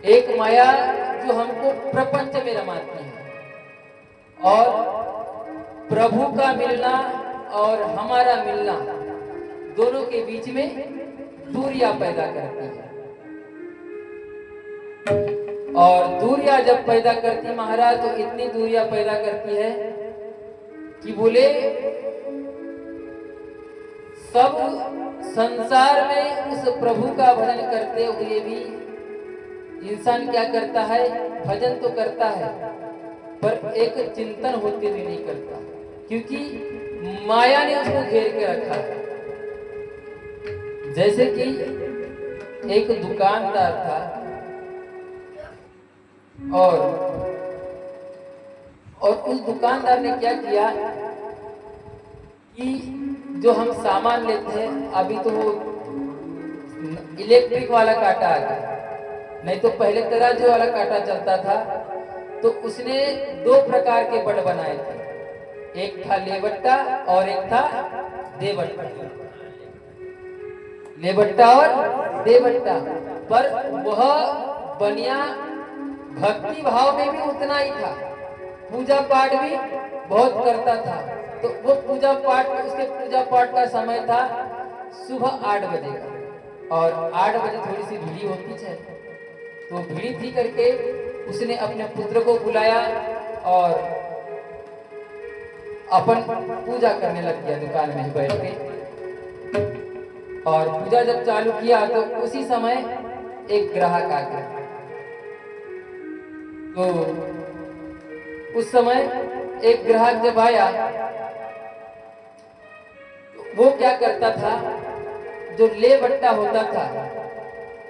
एक माया जो हमको प्रपंच में रमाती है और प्रभु का मिलना और हमारा मिलना दोनों के बीच में दूरियां पैदा करती है। और दूरियां जब पैदा करती महाराज तो इतनी दूरियां पैदा करती है कि बोले सब संसार में उस प्रभु का भजन करते हुए भी इंसान क्या करता है, भजन तो करता है पर एक चिंतन होते हुए नहीं करता, क्योंकि माया ने उसको घेर के रखा है। जैसे कि एक दुकानदार था और उस दुकानदार ने क्या किया कि जो हम सामान लेते हैं, अभी तो वो इलेक्ट्रिक वाला कांटा आ गया, नहीं तो पहले तराजू वाला कांटा चलता था। तो उसने दो प्रकार के बड़ बनाए थे, एक था लेवट्टा और एक था देवट्टा। लेवट्टा और देवट्टा, पर वह बनिया भक्ति भाव में भी उतना ही था, पूजा पाठ भी बहुत करता था। तो वो पूजा पाठ, उसके पूजा पाठ का समय था सुबह 8 बजे का, और 8 बजे थोड़ी सी भीड़ होती है, तो भीड़ थी करके उसने अपने पुत्र को बुलाया और अपन पूजा करने लग गया दुकान में बैठ के। और पूजा जब चालू किया तो उसी समय एक ग्राहक आ गया। तो उस समय एक ग्राहक जब आया तो वो क्या करता था, जो ले बट्टा होता था,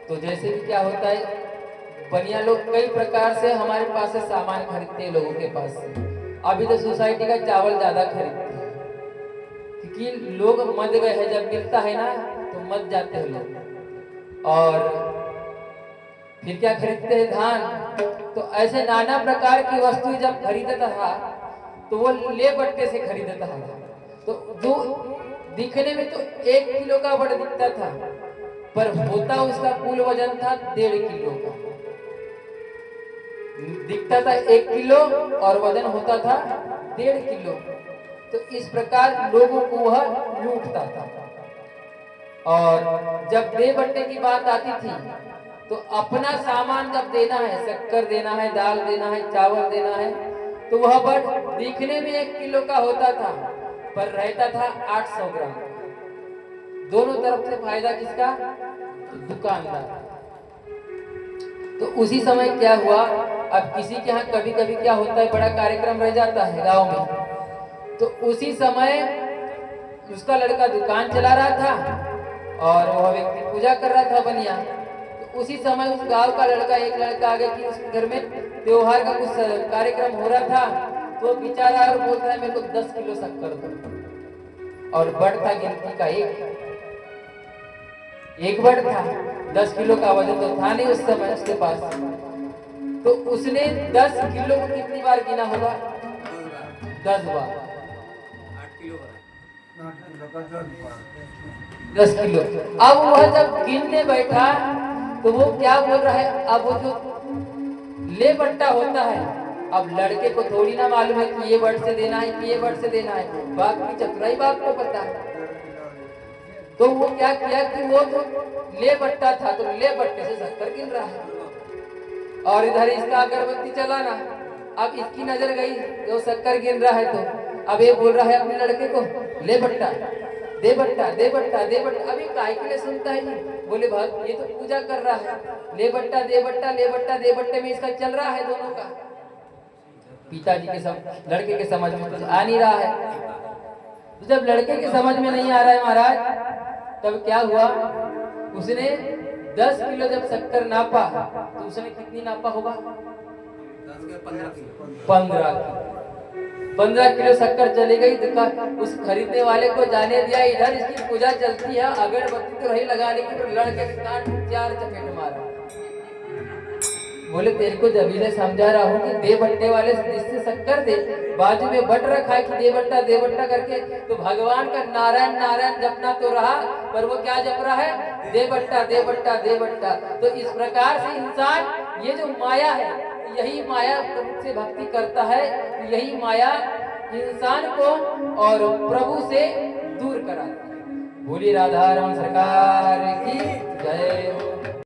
तो जैसे भी क्या होता है, बनिया लोग कई प्रकार से हमारे पास से सामान खरीदते हैं लोगों के पास से। अभी तो सोसाइटी का चावल ज्यादा खरीदते हैं, क्योंकि लोग मच गए हैं, जब मिलता है ना तो मच जाते हैं लोग। और फिर क्या खरीदते हैं, धान। तो ऐसे नाना प्रकार की वस्तु जब खरीदता था तो वो ले बट्टे से खरीदता था। तो जो दिखने में तो 1 किलो का बड़ दिखता था, पर होता उसका कुल वजन था 1.5 किलो का। दिखता था 1 किलो और वजन होता था 1.5 किलो। तो इस प्रकार लोगों को वह लूटता था। और जब दे बट्टे की बात आती थी तो अपना सामान जब देना है, शक्कर देना है, दाल देना है, चावल देना है, तो वह बट दिखने में 1 किलो का होता था, पर रहता था 800 ग्राम। दोनों तरफ से फायदा किसका, दुकानदार। तो उसी समय क्या हुआ, अब किसी के यहाँ कभी कभी क्या होता है, बड़ा कार्यक्रम रह जाता है गांव में, तो उसी समय उसका लड़का दुकान चला रहा था और वह व्यक्ति पूजा कर रहा था बनिया। तो उसी समय उस गांव का लड़का, एक लड़का आ गया कि उसके घर में त्योहार का कुछ कार्यक्रम हो रहा था। तो बेचारा और बोलता है, मेरे को 10 किलो शक्कर दो। और बड़ था गिनती का एक बड़ था, 10 किलो का वजन तो था नहीं उस समय उसके पास। तो उसने 10 किलो को कितनी बार गिना होगा, 10 बार। 10 किलो। अब वह जब गिनने बैठा तो वो क्या बोल रहा है, अब वो जो ले बट्टा होता है, अब लड़के को थोड़ी ना मालूम है कि ये वर्ड से देना है कि ये वर्ड से देना है, बाप की चतुराई बाप को पता है। तो वो क्या किया कि वो तो ले बट्टा था, तो ले बट्टे से शक्कर गिन रहा है, और इधर इसका अगरबत्ती चलाना। अब इसकी नजर गई जो शक्कर गिन रहा है, तो अब ये बोल रहा है अपने लड़के को, ले बट्टा दे बट्टा दे बट्टा दे बट्टा। अभी काय के लिए सुनता है नहीं, बोले भाई ये तो पूजा कर रहा है, ले बट्टा दे बट्टा, ले बट्टा दे बट्टे में इसका चल रहा है दोनों का। पिताजी के लड़के के समझ में कुछ आ नहीं रहा है। तो जब लड़के के समझ में नहीं आ रहा है महाराज, तब क्या हुआ, उसने 10 किलो जब शक्कर नापा तो उसने कितनी नापा होगा, 15 किलो शक्कर चली गई। दुकान उस खरीदने वाले को जाने दिया, इधर इसकी पूजा चलती है, अगरबत्ती तो रही लगाने की, तो लड़के के कान 4 चपेट मारा। बोले तेरे को जब से समझा रहा हूँ कि दे बट्टे वाले जिससे शक्कर दे, बाजू में बट रखा है कि दे बट्टा करके, तो भगवान का नारायण नारायण जपना तो रहा, पर वो क्या जप रहा है, दे बट्टा दे बट्टा दे बट्टा। तो इस प्रकार से इंसान ये जो माया है, यही माया प्रभु से भक्ति करता है, यही माया इंसान को और प्रभु से दूर कराती है। बोली राधा रमण सरकार की जय।